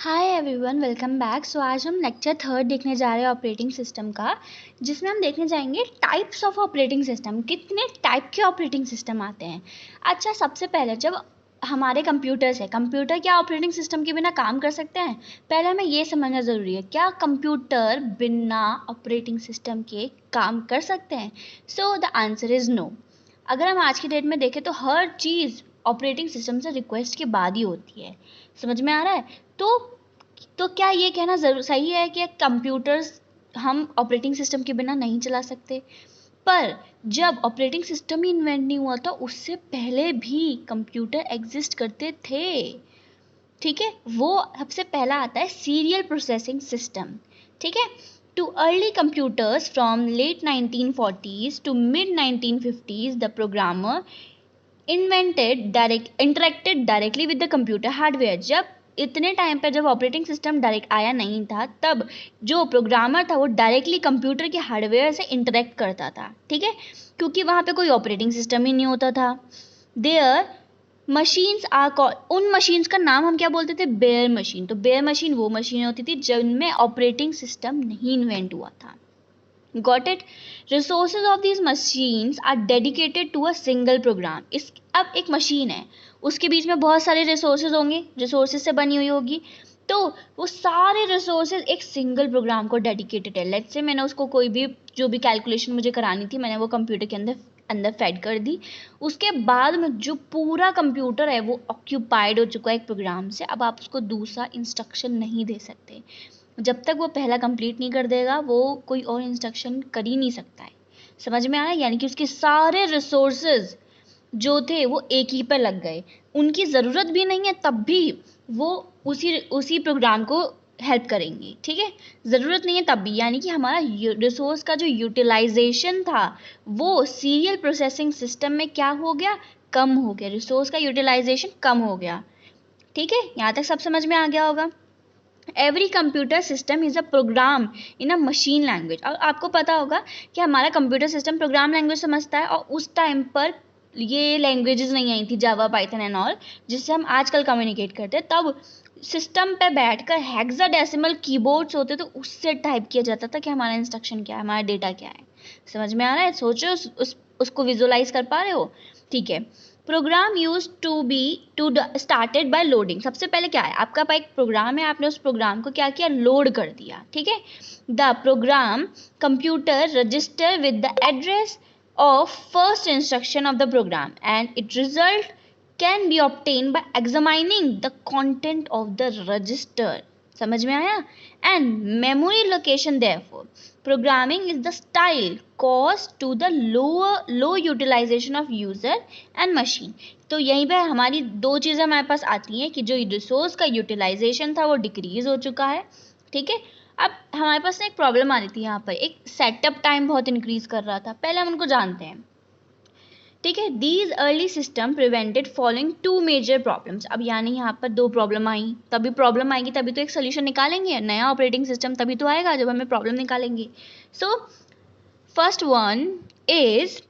हाय everyone, welcome back. So आज हम lecture third देखने जा रहे हैं ऑपरेटिंग सिस्टम का, जिसमें हम देखने जाएंगे टाइप्स ऑफ ऑपरेटिंग सिस्टम। कितने टाइप के ऑपरेटिंग सिस्टम आते हैं। अच्छा, सबसे पहले जब हमारे कंप्यूटर्स है, कंप्यूटर क्या ऑपरेटिंग सिस्टम के बिना काम कर सकते हैं? पहले हमें ये समझना ज़रूरी है, क्या कंप्यूटर बिना ऑपरेटिंग सिस्टम के काम कर सकते हैं? So the answer is no. अगर हम आज की डेट में देखें तो हर चीज़ ऑपरेटिंग सिस्टम से रिक्वेस्ट के बाद ही होती है। समझ में आ रहा है? तो क्या ये कहना जरूर सही है कि कंप्यूटर्स हम ऑपरेटिंग सिस्टम के बिना नहीं चला सकते? पर जब ऑपरेटिंग सिस्टम ही इन्वेंट नहीं हुआ था, उससे पहले भी कंप्यूटर एग्जिस्ट करते थे। ठीक है, वो सबसे पहला आता है सीरियल प्रोसेसिंग सिस्टम। ठीक है, to early computers from late 1940s to mid 1950s the programmer interacted directly with the computer hardware. जब इतने टाइम पे जब ऑपरेटिंग सिस्टम डायरेक्ट आया नहीं था, तब जो प्रोग्रामर था वो डायरेक्टली कंप्यूटर के हार्डवेयर से इंटरेक्ट करता था। ठीक है, क्योंकि वहाँ पे कोई ऑपरेटिंग सिस्टम ही नहीं होता था। देयर मशीन्स आर कॉल्ड, उन मशीन्स का नाम हम क्या बोलते थे? Bare machine. तो बेयर मशीन वो मशीन होती थी जिनमें ऑपरेटिंग सिस्टम नहीं इन्वेंट हुआ था। Got it? Resources of these machines are dedicated to a single program. अब एक मशीन है, उसके बीच में बहुत सारे रिसोर्सेज होंगे, रिसोर्सेज से बनी हुई होगी, तो वो सारे रिसोर्सेज एक सिंगल प्रोग्राम को डेडिकेटेड है। लेट्स से मैंने उसको कोई भी जो भी कैलकुलेशन मुझे करानी थी, मैंने वो कंप्यूटर के अंदर अंदर फेड कर दी। उसके बाद में जो पूरा कंप्यूटर है वो ऑक्यूपाइड हो चुका है एक प्रोग्राम से। अब आप उसको दूसरा इंस्ट्रक्शन नहीं दे सकते। जब तक वो पहला कंप्लीट नहीं कर देगा, वो कोई और इंस्ट्रक्शन कर ही नहीं सकता है। समझ में आया? यानी कि उसके सारे रिसोर्सेज जो थे वो एक ही पर लग गए। उनकी ज़रूरत भी नहीं है, तब भी वो उसी प्रोग्राम को हेल्प करेंगे। ठीक है, ज़रूरत नहीं है तब भी, यानी कि हमारा रिसोर्स का जो यूटिलाइजेशन था वो सीरियल प्रोसेसिंग सिस्टम में क्या हो गया? कम हो गया। रिसोर्स का यूटिलाइजेशन कम हो गया। ठीक है, यहाँ तक सब समझ में आ गया होगा। Every computer system is a program in a machine language. और आपको पता होगा कि हमारा कंप्यूटर सिस्टम प्रोग्राम लैंग्वेज समझता है, और उस टाइम पर ये लैंग्वेजेस नहीं आई थी, जावा, पाइथन एंड ऑल, जिससे हम आजकल कम्युनिकेट करते हैं। तब सिस्टम पे बैठकर हेक्साडेसिमल कीबोर्ड्स होते तो उससे टाइप किया जाता था कि हमारा इंस्ट्रक्शन क्या है, हमारा डेटा क्या है। समझ में आ रहा है? सोचो, उसको विजुअलाइज कर पा रहे हो? ठीक है। Program use to started by loading. सबसे पहले क्या है, आपका एक प्रोग्राम है, आपने उस प्रोग्राम को क्या किया? लोड कर दिया। ठीक है, the program computer register with the address of first instruction of the program, and its result can be obtained by examining the content of the register. समझ में आया? And memory location, therefore programming is the style caused to the low utilization of user and machine. तो यहीं पे हमारी दो चीज़ें हमारे पास आती हैं कि जो रिसोर्स का यूटिलाइजेशन था वो डिक्रीज हो चुका है। ठीक है, अब हमारे पास ना एक प्रॉब्लम आ रही थी, यहाँ पर एक सेटअप टाइम बहुत इंक्रीज कर रहा था। पहले हम उनको जानते हैं। ठीक है, these early system prevented following two major problems. अब यानी यहाँ पर दो प्रॉब्लम आई, तभी प्रॉब्लम आएगी तभी तो एक सोल्यूशन निकालेंगे। नया ऑपरेटिंग सिस्टम तभी तो आएगा जब हमें प्रॉब्लम निकालेंगे। So first one is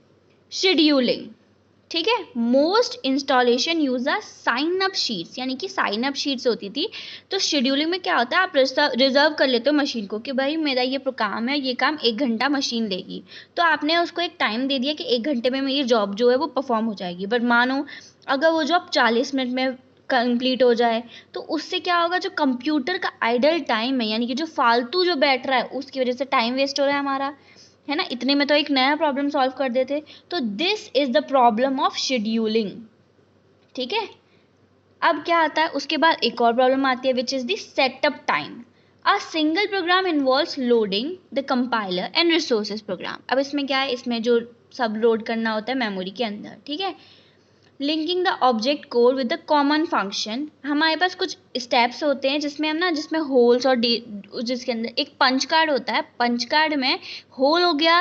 scheduling. ठीक है, most installation use a sign up sheets, यानी कि साइन अप शीट्स होती थी। तो शेड्यूलिंग में क्या होता है, आप रिजर्व कर लेते हो मशीन को कि भाई मेरा ये काम है, ये काम 1 घंटा मशीन लेगी। तो आपने उसको एक टाइम दे दिया कि 1 घंटे में मेरी जॉब जो है वो परफॉर्म हो जाएगी। बट मानो अगर वो जॉब 40 मिनट में कंप्लीट हो जाए, तो उससे क्या होगा? जो कंप्यूटर का आइडल टाइम है, यानी कि जो फालतू जो बैठ रहा है, उसकी वजह से टाइम वेस्ट हो रहा है हमारा, है ना। इतने में तो एक नया प्रॉब्लम सॉल्व कर देते। तो this is the problem of scheduling. ठीक है, अब क्या आता है उसके बाद? एक और प्रॉब्लम आती है which is the setup time. A single program involves loading the compiler and resources program. अब इसमें क्या है, इसमें जो सब लोड करना होता है मेमोरी के अंदर। ठीक है, linking the object code with the common function. हमारे पास कुछ स्टेप्स होते हैं जिसमें हम ना, जिसमें होल्स और जिसके अंदर एक पंच कार्ड होता है, पंच कार्ड में होल हो गया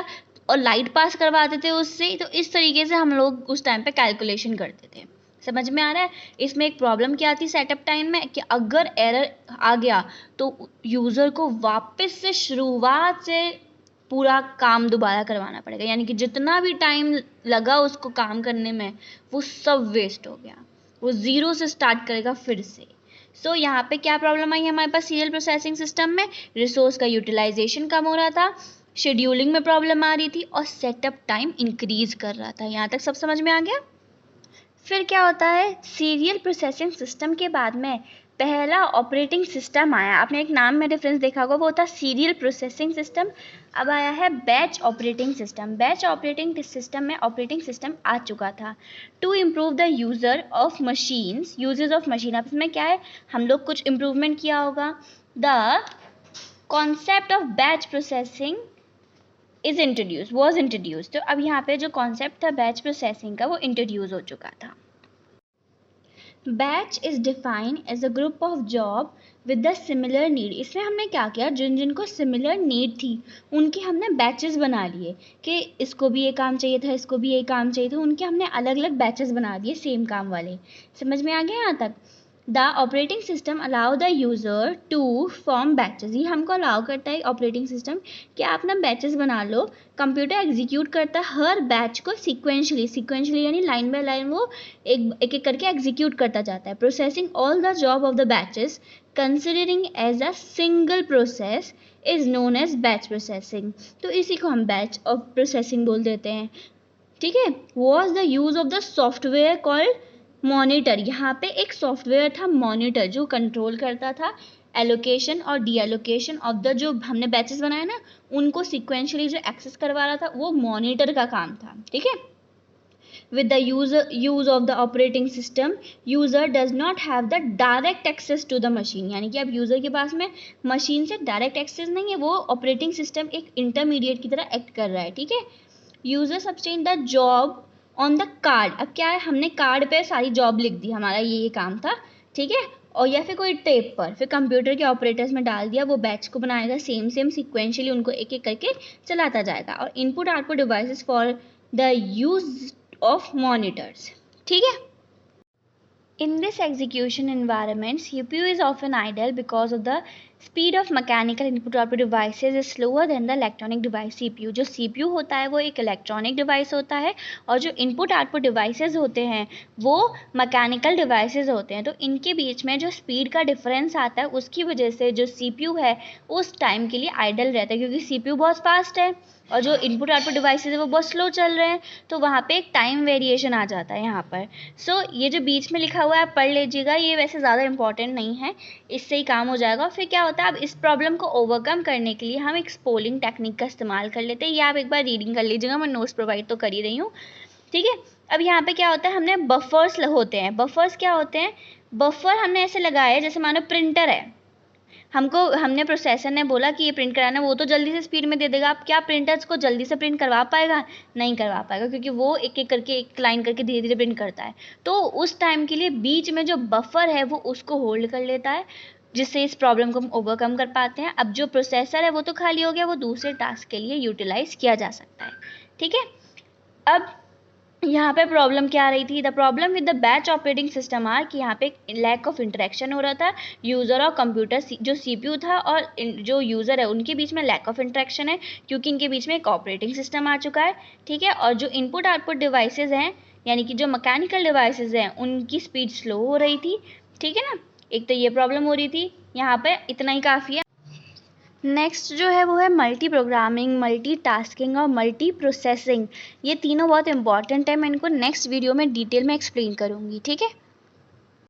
और लाइट पास करवाते थे उससे। तो इस तरीके से हम लोग उस टाइम पे कैलकुलेशन करते थे। समझ में आ रहा है? इसमें एक प्रॉब्लम क्या आती सेटअप टाइम में, कि अगर एरर आ गया तो यूज़र को वापस से शुरुआत से पूरा काम दोबारा करवाना पड़ेगा। यानी कि जितना भी टाइम लगा उसको काम करने में, वो सब वेस्ट हो गया। वो ज़ीरो से स्टार्ट करेगा फिर से। सो यहाँ पे क्या प्रॉब्लम आई हमारे पास सीरियल प्रोसेसिंग सिस्टम में? रिसोर्स का यूटिलाइजेशन कम हो रहा था, शेड्यूलिंग में प्रॉब्लम आ रही थी और सेटअप टाइम इंक्रीज कर रहा था। यहाँ तक सब समझ में आ गया? फिर क्या होता है, सीरियल प्रोसेसिंग सिस्टम के बाद में पहला ऑपरेटिंग सिस्टम आया। आपने एक नाम में डिफरेंस देखा होगा, वो था सीरियल प्रोसेसिंग सिस्टम। अब आया है batch operating system. Batch operating system में ऑपरेटिंग सिस्टम आ चुका था to improve the user of machines, uses of machine. अब इसमें क्या है, हम लोग कुछ इम्प्रूवमेंट किया होगा। The concept of batch processing is introduce, was introduce. तो अब यहाँ पे जो कॉन्सेप्ट था बैच प्रोसेसिंग का वो इंट्रोड्यूस हो चुका था। Batch is defined as a group of job with the similar need. इसमें हमने क्या किया, जिनको सिमिलर नीड थी उनके हमने बैचेस बना लिए कि इसको भी ये काम चाहिए था, इसको भी ये काम चाहिए था, उनके हमने अलग अलग बैचेस बना दिए सेम काम वाले। समझ में आ गया यहाँ तक? The operating system allow the user to form batches. ये हमको अलाउ करता है ऑपरेटिंग सिस्टम कि आप ना बैचेस बना लो। कंप्यूटर एग्जीक्यूट करता है हर बैच को सिक्वेंशली यानी लाइन बाय लाइन वो एक एक करके एग्जीक्यूट करता जाता है। Processing all the job of the batches considering as a single process is known as batch processing. तो इसी को हम बैच ऑफ प्रोसेसिंग बोल देते हैं। ठीक है, was the use of the software called monitor. यहाँ पे एक सॉफ्टवेयर था मॉनिटर जो कंट्रोल करता था एलोकेशन और डी एलोकेशन ऑफ द, जो हमने बैचेस बनाए ना उनको सिक्वेंशली जो एक्सेस करवा रहा था वो मॉनिटर का काम था। ठीक है, with the use of the operating system user does not have the direct access to the machine। यानी कि अब यूज़र के पास में मशीन से डायरेक्ट एक्सेस नहीं है, वो ऑपरेटिंग सिस्टम एक इंटरमीडिएट की तरह एक्ट कर रहा है। ठीक है, user sustain the job on the card. अब क्या है, हमने कार्ड पे सारी जॉब लिख दी, हमारा ये काम था। ठीक है, और या फिर कोई टेप पर फिर कंप्यूटर के ऑपरेटर्स में डाल दिया, वो बैच को बनाएगा सेम सिक्वेंशली, उनको एक एक करके चलाता जाएगा। और input output devices for the use of monitors. ठीक है, in this execution environment CPU is often idle because of the speed of mechanical input output devices is slower than the electronic device CPU। जो CPU होता है वो एक electronic device होता है और जो इनपुट आउटपुट डिवाइसेस होते हैं वो मैकेनिकल डिवाइसेस होते हैं। तो इनके बीच में जो स्पीड का डिफरेंस आता है उसकी वजह से जो CPU है उस टाइम के लिए आइडल रहता है, क्योंकि CPU बहुत फास्ट है और जो इनपुट आउटपुट डिवाइसेस है वो बहुत स्लो चल रहे हैं, तो वहाँ पे एक टाइम वेरिएशन आ जाता है यहाँ पर। सो ये जो बीच में लिखा हुआ है आप पढ़ लीजिएगा, ये वैसे ज़्यादा इंपॉर्टेंट नहीं है, इससे ही काम हो जाएगा। फिर क्या होता है, अब इस प्रॉब्लम को ओवरकम करने के लिए हम एक स्पोलिंग टेक्निक का इस्तेमाल कर लेते हैं। ये आप एक बार रीडिंग कर लीजिएगा, मैं नोट्स प्रोवाइड तो कर ही रही हूँ। ठीक है, अब यहाँ पे क्या होता है, हमने बफर्स होते हैं। बफर्स क्या होते हैं, बफर हमने ऐसे लगाए जैसे मानो प्रिंटर है, हमने प्रोसेसर ने बोला कि ये प्रिंट कराना, वो तो जल्दी से स्पीड में दे देगा। अब क्या प्रिंटर्स को जल्दी से प्रिंट करवा पाएगा? नहीं करवा पाएगा, क्योंकि वो एक एक करके एक लाइन करके धीरे धीरे प्रिंट करता है। तो उस टाइम के लिए बीच में जो बफर है वो उसको होल्ड कर लेता है, जिससे इस प्रॉब्लम को हम ओवरकम कर पाते हैं। अब जो प्रोसेसर है वो तो खाली हो गया, वो दूसरे टास्क के लिए यूटिलाइज किया जा सकता है। ठीक है, अब यहाँ पे प्रॉब्लम क्या आ रही थी, the problem with the batch operating system are कि यहाँ पे लैक ऑफ इंटरेक्शन हो रहा था यूज़र और कंप्यूटर, जो CPU था और जो यूज़र है उनके बीच में लैक ऑफ इंटरेक्शन है, क्योंकि इनके बीच में एक ऑपरेटिंग सिस्टम आ चुका है। ठीक है, और जो इनपुट आउटपुट डिवाइसेज हैं यानी कि जो मैकेनिकल डिवाइसेज हैं उनकी स्पीड स्लो हो रही थी। ठीक है ना, एक तो ये प्रॉब्लम हो रही थी, यहाँ पे इतना ही काफ़ी है। नेक्स्ट जो है वो है मल्टी प्रोग्रामिंग, मल्टी टास्किंग और मल्टी प्रोसेसिंग। ये तीनों बहुत इंपॉर्टेंट है, मैं इनको नेक्स्ट वीडियो में डिटेल में एक्सप्लेन करूँगी। ठीक है।